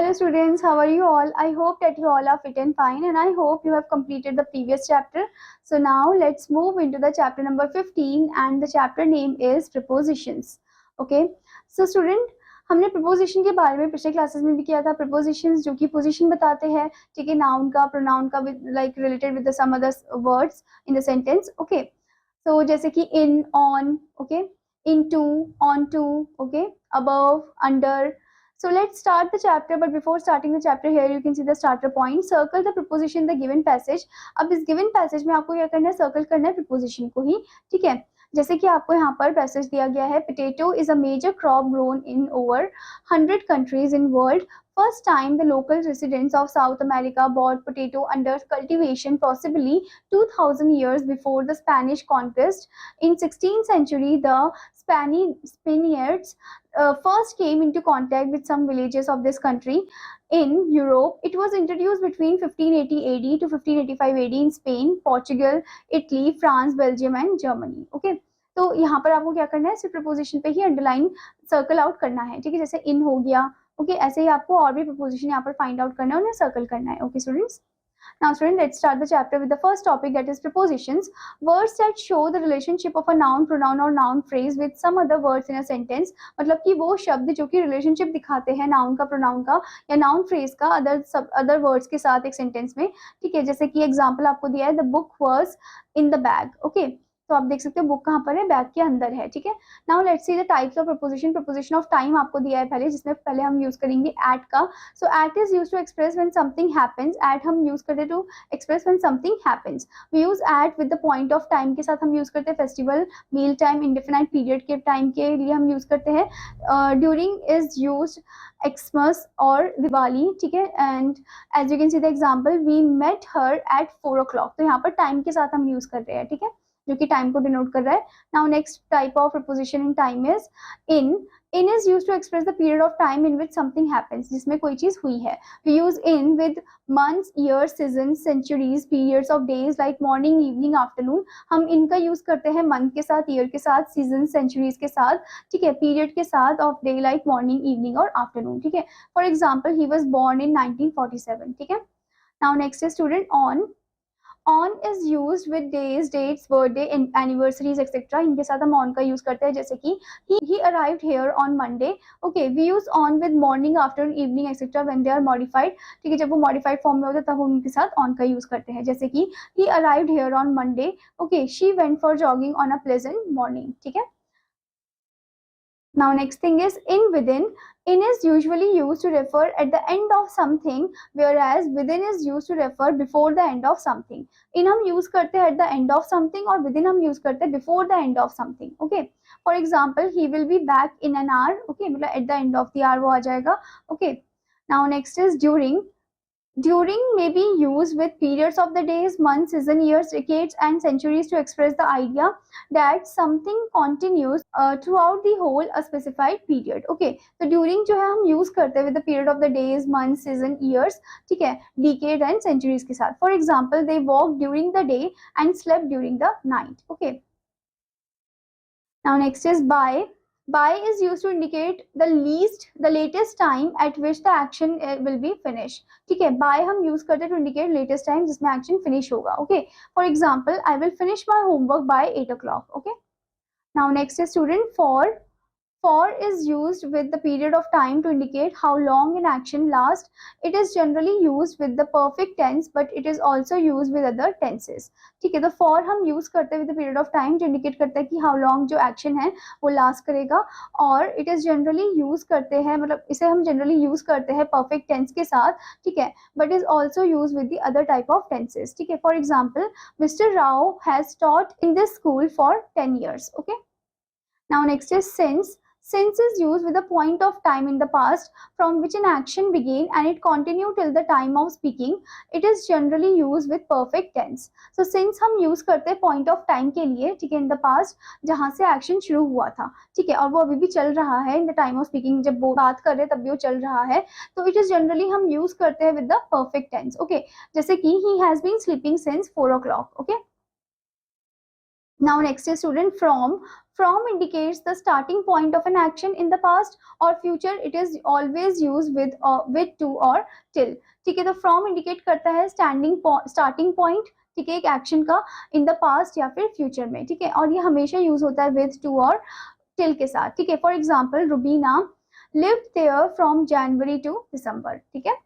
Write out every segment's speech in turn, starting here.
Hello students, how are you all? I hope that you all are fit and fine and I hope you have completed the previous chapter. So now let's move into the chapter number 15 and the chapter name is prepositions. Okay, so student, हमने preposition के बारे में पिछले classes में भी किया था. prepositions जो कि position बताते हैं, ठीक है, noun का, pronoun का like related with the some other words in the sentence. Okay, so जैसे कि in, on, okay, into, onto, okay, above, under. So let's start the chapter, but before starting the chapter, here you can see the starter point. Circle the preposition in the given passage. अब इस given passage में आपको क्या करना है, circle करना है preposition को ही, ठीक है. जैसे कि आपको यहाँ पर पैसेज दिया गया है, potato is a major crop grown in over 100 countries in world. First time the local residents of South America bought potato under cultivation, possibly 2000 years before the Spanish conquest. In 16th century, the Spaniards first came into contact with some villages of this country in Europe. It was introduced between 1580 AD to 1585 AD in Spain, Portugal, Italy, France, Belgium and Germany. Okay, तो यहाँ पर आपको क्या करना है, सिर्फ preposition पे ही underline circle out करना है, ठीक है. जैसे इन हो गया, ओके, ऐसे ही आपको और भी प्रपोजिशन यहाँ पर फाइंड आउट करना है, उन्हें सर्कल करना है. Okay students, now student, let's start the chapter with the first topic, that is prepositions. Words that show the relationship of a noun, pronoun or noun phrase with some other words in a sentence. मतलब कि वो शब्द जो कि relationship दिखाते हैं noun का, pronoun का या noun phrase का other words के साथ एक sentence में, ठीक है. जैसे कि example आपको दिया है, the book was in the bag. Okay, तो आप देख सकते हो बुक कहाँ पर है, बैग के अंदर है, ठीक है. Now let's see the types of preposition. Preposition of time आपको दिया है पहले, जिसमें पहले हम यूज करेंगे एट का. So at is use to express when something happens. At हम यूज करते to express when something happens. We use at with the point of time के साथ हम यूज करते हैं festival, meal time, indefinite period के time के लिए हम यूज करते हैं. ड्यूरिंग इज यूज एक्समस और दिवाली, ठीक है. And as you can see the example, we met her at 4 o'clock. तो यहाँ पर टाइम के साथ हम यूज कर रहे हैं, ठीक है, जो कि टाइम को डिनोट कर रहा है. Now next type of preposition in time is in. In is use to express the period of time in which something happens, जिसमें कोई चीज हुई है. We use in with months, years, season, centuries, periods of days like morning, evening, afternoon. हम इनका use करते हैं month के साथ, ईयर के साथ, सीजन, सेंचुरीज के साथ, ठीक है, पीरियड के साथ of day like morning, evening और आफ्टरनून, ठीक है. For example, he was born in 1947, ठीक है. Now next is student on. On is used with days, dates, birthday, anniversaries, etc. इनके साथ हम on का यूज करते हैं. जैसे कि he arrived here on Monday. Okay, we use on with morning, afternoon, evening, etc. when they are modified. ठीक है, जब वो modified form में होते हैं तब हम उनके साथ on का यूज करते हैं. जैसे कि he arrived here on Monday. Okay, she went for jogging on a pleasant morning. ठीक है. Now next thing is in, within. In is usually used to refer at the end of something, whereas within is used to refer before the end of something. In हम use करते हैं at the end of something और within हम use करते हैं before the end of something. Okay, for example, he will be back in an hour. Okay, मतलब at the end of the hour वो आ जाएगा. Okay, now next is during. During may be used with periods of the days, months, season, years, decades and centuries to express the idea that something continues throughout the whole a specified period. Okay, तो during जो है हम use करते हैं with the period of the days, months, season, years, ठीक है, decade and centuries के साथ. For example, they walked during the day and slept during the night. Okay, now next is by. By is used to indicate the latest time at which the action will be finished. ठीक है, by हम use करते हैं to indicate latest time जिसमें action finish होगा. Okay, for example, I will finish my homework by 8 o'clock. Okay, now next is student for. For is used with the period of time to indicate how long an action lasts. It is generally used with the perfect tense, but it is also used with other tenses. ठीक है, तो for हम use करते हैं with the period of time जो indicate करता है कि how long जो action है वो last करेगा, और it is generally use करते हैं, मतलब इसे हम generally use करते हैं perfect tense के साथ, ठीक है, but is also used with the other type of tenses. ठीक है, for example, Mr. Rao has taught in this school for 10 years. Okay, now next is since. Since is used with a point of time in the past from which an action began and it continued till the time of speaking. It is generally used with perfect tense. So since हम use करते हैं point of time के लिए, ठीक है, in the past जहाँ से action शुरू हुआ था, ठीक है, और वो अभी भी चल रहा है in the time of speaking, जब वो बात कर रहे हैं तब भी वो चल रहा है, तो it is generally हम use करते हैं with the perfect tense. Okay, जैसे कि he has been sleeping since 4 o'clock. Okay, now next is student from. From indicates the starting point of an action in the past or future. It is always used with to or till. ठीक है, तो from indicate करता है starting point, ठीक है, एक action का in the past या फिर फ्यूचर में, ठीक है, और ये हमेशा यूज होता है विद टू और टिल के साथ, ठीक है. For example Rubina lived there from January to December, ठीक है.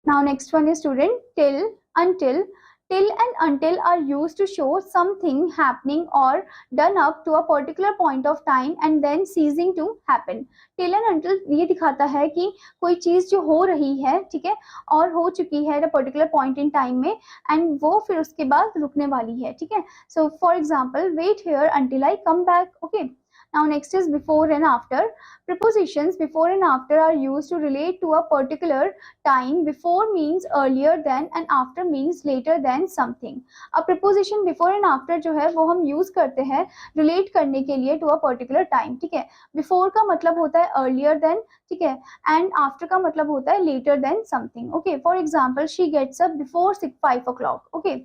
Now next one is student till, until. Till and until are used to show something happening or done up to a particular point of time and then ceasing to happen. Till and until ये दिखाता है कि कोई चीज जो हो रही है, ठीक है, और हो चुकी है at a particular point in time में, and वो फिर उसके बाद रुकने वाली है, ठीक है. So for example, wait here until I come back. Okay. Now next is before and after. Prepositions before and after are used to relate to a particular time. Before means earlier than and after means later than something. अब preposition before and after जो है वो हम use करते हैं relate करने के लिए to a particular time, ठीक है. Before का मतलब होता है earlier than, ठीक है, and after का मतलब होता है later than something. Okay, for example, she gets up before 5 o'clock. Okay.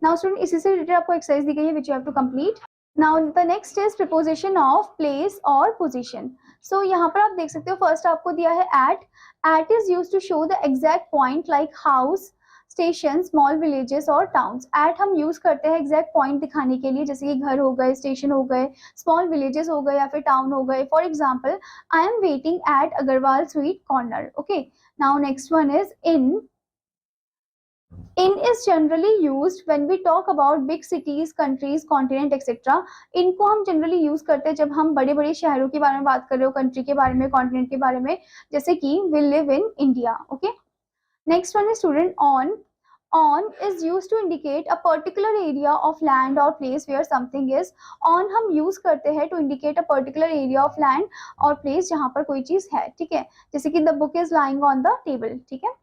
Now student, इसी से related आपको exercise दी गई है which you have to complete. Now the next is preposition of place or position. So यहाँ पर आप देख सकते हो first आपको दिया है at. At is used to show the exact point like house, station, small villages और towns. At हम use करते हैं exact point दिखाने के लिए, जैसे कि घर हो गए, station हो गए, small villages हो गए या फिर town हो गए. For example, I am waiting at Agarwal Sweet Corner. Okay. Now next one is in. In is generally used when we talk about big cities, countries, continent, etc. इनको हम generally use करते हैं जब हम बड़े बड़े शहरों के बारे में बात कर रहे हो, country के बारे में, continent के बारे में, जैसे कि we live in India. Okay. Next one is student on. On is used to indicate a particular area of land or place where something is. On हम use करते हैं to indicate a particular area of land or place जहाँ पर कोई चीज है, ठीक है, जैसे कि the book is lying on the table, ठीक है.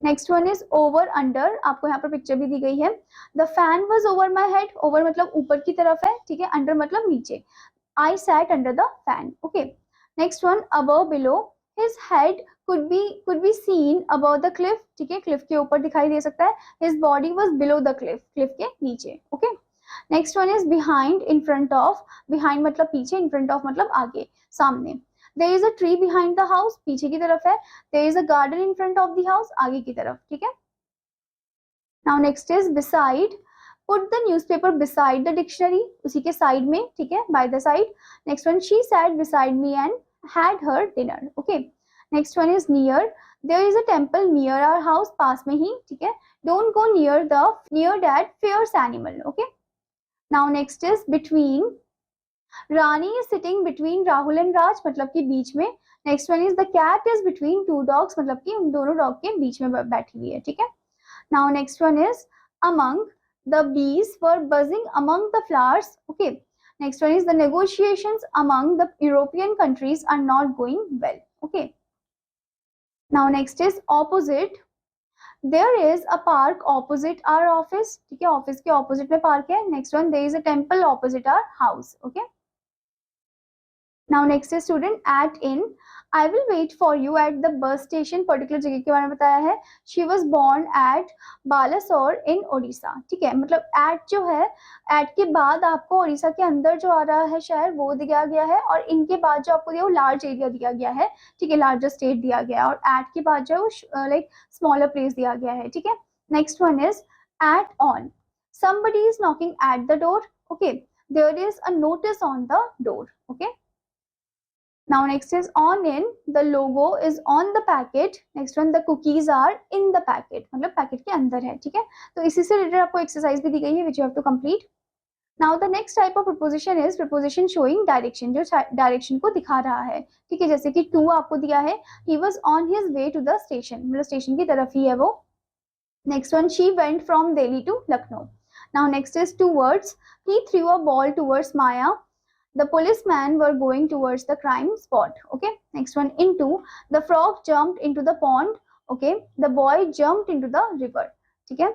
Next one is over under. आपको यहाँ पर पिक्चर भी दी गई है. The fan was over my head. Over मतलब ऊपर की तरफ है, ठीक है, अंडर मतलब नीचे. I sat under the fan. Okay. Next one above below. His head could be seen above the cliff, ठीक है, क्लिफ के ऊपर दिखाई दे सकता है. His body was below the Cliff, Cliff के नीचे. Okay. Next one is behind, in front of. Behind मतलब पीछे, इन फ्रंट ऑफ मतलब आगे, सामने. There is a tree behind the house, पीछे की तरफ है. There is a garden in front of the house, आगे की तरफ, ठीक है. Now next is beside. Put the newspaper beside the dictionary, उसी के साइड में, ठीक है, by the side. Next one, she sat beside me and had her dinner. Okay. Next one is near. There is a temple near our house, पास में ही, ठीक है. Don't go near that fierce animal. Okay. Now next is between. Rani is sitting between Rahul and Raj, मतलब कि बीच में. Next one is the cat is between two dogs, मतलब कि उन दोनों डॉग के बीच में बैठी हुई है, ठीक है. Now next one is among. The bees were buzzing among the flowers. Okay. Next one is the negotiations among the European countries are not going well. Okay. Now next is opposite. There is a park opposite our office, ठीक है, office के opposite में park है. Next one, there is a temple opposite our house. Okay. Now next is student at in. I will wait for you at the bus station. Particular जगह के बारे में बताया है. She was born at Balasore in Odisha. ठीक है, मतलब at जो है, at के बाद आपको उड़ीसा के अंदर जो आ रहा है शहर वो दिया गया है, और इनके बाद जो आपको दिया वो लार्ज एरिया दिया गया है, ठीक है, लार्जर स्टेट दिया गया है, और at के बाद जो है वो लाइक स्मॉलर प्लेस दिया गया है, ठीक है. Next one is at on. Somebody is knocking at the door. Okay. There is a notice on the door. Okay. Now next is on in. The logo is on the packet. Next one, the cookies are in the packet. मतलब packet के अंदर है, ठीक है. तो इसी से related आपको एक्सरसाइज भी दी गई है which you have to complete. Now the next type of preposition is preposition showing direction, जो डायरेक्शन को दिखा रहा है, ठीक है, जैसे कि to आपको दिया है. He was on his way to the station, मतलब स्टेशन की तरफ ही है वो. Next one, she went from Delhi to Lucknow. Now next is two words. He threw a ball towards Maya. The policemen were going towards the crime spot. Okay. Next one, into. The frog jumped into the pond. Okay. The boy jumped into the river. Okay.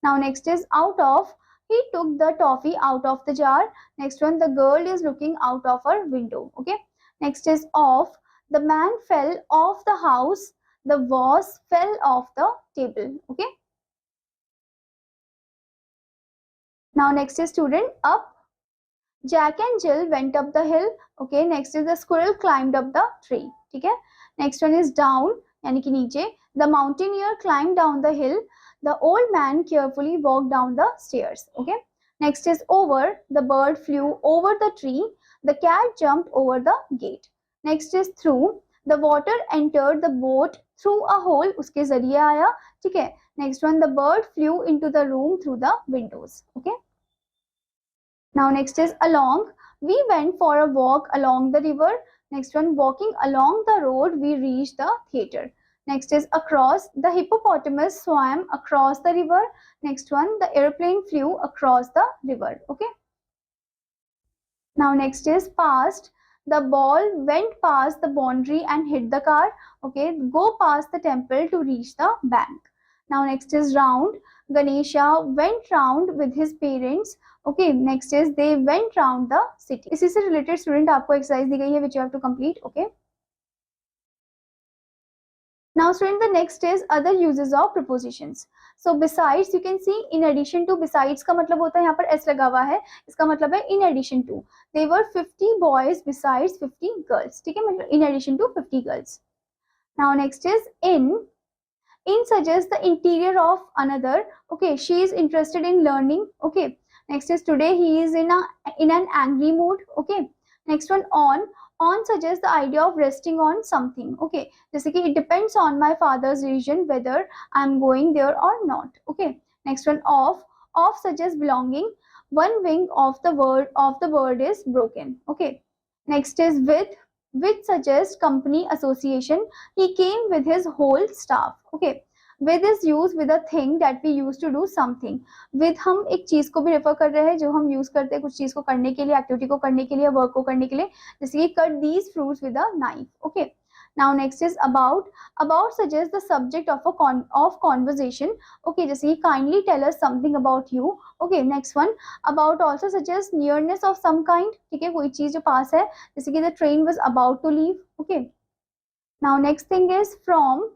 Now next is out of. He took the toffee out of the jar. Next one, the girl is looking out of her window. Okay. Next is off. The man fell off the house. The vase fell off the table. Okay. Now next is student up. Jack and Jill went up the hill. Okay, next is the squirrel climbed up the tree. ठीक है. Next one is down, यानी कि नीचे. The mountaineer climbed down the hill. The old man carefully walked down the stairs. Okay. Next is over. The bird flew over the tree. The cat jumped over the gate. Next is through. The water entered the boat through a hole. उसके जरिए आया. ठीक है. Next one, the bird flew into the room through the windows. Okay. Now next is along. We went for a walk along the river. Next one, walking along the road, we reached the theater. Next is across. The hippopotamus swam across the river. Next one, the airplane flew across the river. Okay. Now next is past. The ball went past the boundary and hit the car. Okay, go past the temple to reach the bank. Now next is round. Ganesha went round with his parents. Okay, next is they went round the city. इसी से related student आपको exercise दी गई है which you have to complete. Okay. Now student, the next is other uses of prepositions. So besides, you can see in addition to. Besides का मतलब होता है यहाँ पर s लगा हुआ है, इसका मतलब है in addition to. There were 50 boys besides 50 girls. ठीक है, मतलब in addition to 50 girls. Now next is in. In suggests the interior of another. Okay, she is interested in learning. Okay. Next is today he is in an angry mood. Okay. Next one, on. On suggests the idea of resting on something. Okay, जैसे कि it depends on my father's region whether I'm going there or not. Okay. Next one, off. Off suggests belonging. One wing of the bird is broken. Okay. Next is with. With suggests company, association. He came with his whole staff. Okay. With is used with a thing that we used to do something. With हम एक चीज को भी refer कर रहे हैं जो हम यूज करते हैं कुछ चीज को करने के लिए, एक्टिविटी को करने के लिए, वर्क को करने के लिए, जैसे कि cut these fruits with a knife. Okay. Now next is about. About suggests the subject of conversation. Okay, जैसे कि kindly tell us something about you. Okay. Next one, about also suggests nearness of some kind. ठीक है, कोई चीज जो पास है, जैसे कि the train was about to leave. Okay. Now next thing is from.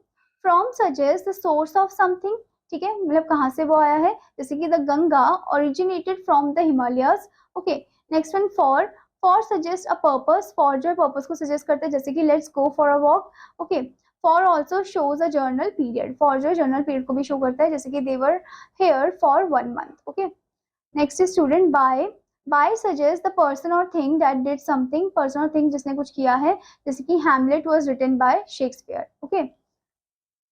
From suggests the source of something. ठीक है, मतलब कहाँ से वो आया है, जैसे कि the Ganga originated from the Himalayas. Okay. Next one, for. For suggests a purpose. For जो purpose को suggest करते हैं, जैसे कि let's go for a walk. Okay. For also shows a journal period. For जो journal period को भी show करता है, जैसे कि they were here for 1 month. Okay. Next is student, by. By suggests the person or thing that did something. Person or thing जिसने कुछ किया है, जैसे कि Hamlet was written by Shakespeare. Okay.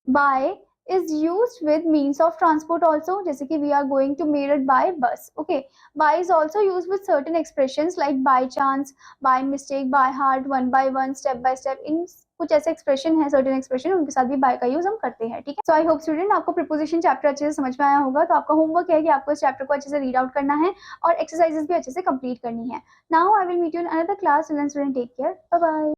By is used with means of transport also, जैसे कि we are going to Meerut by bus. Okay. By is also used with certain expressions like by chance, by mistake, by heart, one by one, step by step. इन कुछ ऐसे expression है, certain expression, उनके साथ भी bye का use हम करते हैं. ठीक है. सो आई होप स्टूडेंट आपको प्रीपोजिशन चैप्टर अच्छे से समझ में आया होगा. तो आपका होमवर्क है कि आपको इस चैप्टर को अच्छे से रीड आउट करना है और एक्सरसाइजेस भी अच्छे से कंप्लीट करनी है. Now I will meet you in another class. Student take care. Bye bye.